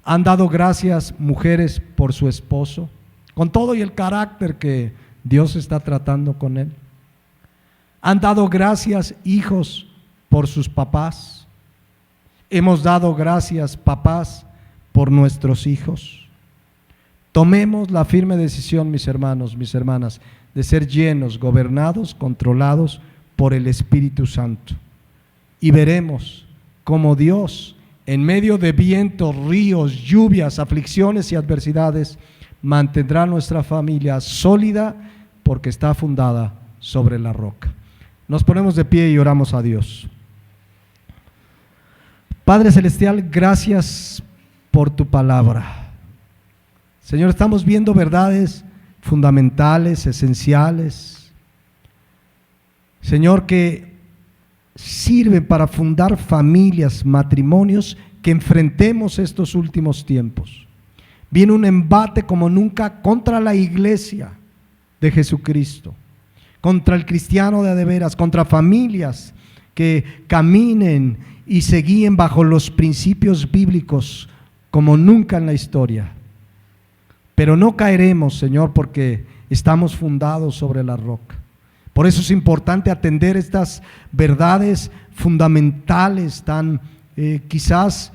¿Han dado gracias, mujeres, por su esposo? Con todo y el carácter que Dios está tratando con él. ¿Han dado gracias, hijos, por sus papás? ¿Hemos dado gracias, papás, por nuestros hijos? Tomemos la firme decisión, mis hermanos, mis hermanas, de ser llenos, gobernados, controlados por el Espíritu Santo. Y veremos cómo Dios, en medio de vientos, ríos, lluvias, aflicciones y adversidades, mantendrá nuestra familia sólida porque está fundada sobre la roca. Nos ponemos de pie y oramos a Dios. Padre Celestial, gracias por tu palabra. Señor, estamos viendo verdades fundamentales, esenciales, Señor, que sirven para fundar familias, matrimonios, que enfrentemos estos últimos tiempos. Viene un embate como nunca contra la iglesia de Jesucristo, contra el cristiano de veras, contra familias que caminen y se guíen bajo los principios bíblicos como nunca en la historia. Pero no caeremos, Señor, porque estamos fundados sobre la roca. Por eso es importante atender estas verdades fundamentales, tan quizás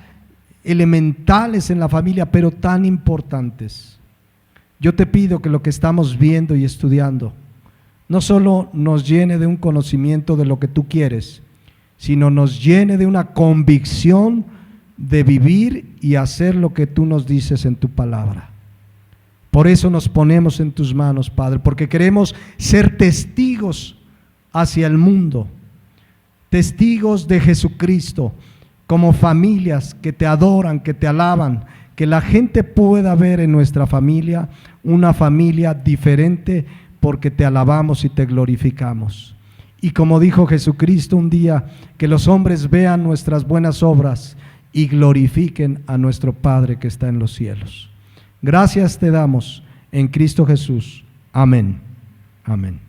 elementales en la familia, pero tan importantes. Yo te pido que lo que estamos viendo y estudiando no solo nos llene de un conocimiento de lo que tú quieres, sino nos llene de una convicción de vivir y hacer lo que tú nos dices en tu palabra. Por eso nos ponemos en tus manos, Padre, porque queremos ser testigos hacia el mundo, testigos de Jesucristo, como familias que te adoran, que te alaban, que la gente pueda ver en nuestra familia una familia diferente porque te alabamos y te glorificamos. Y como dijo Jesucristo un día, que los hombres vean nuestras buenas obras y glorifiquen a nuestro Padre que está en los cielos. Gracias te damos en Cristo Jesús. Amén. Amén.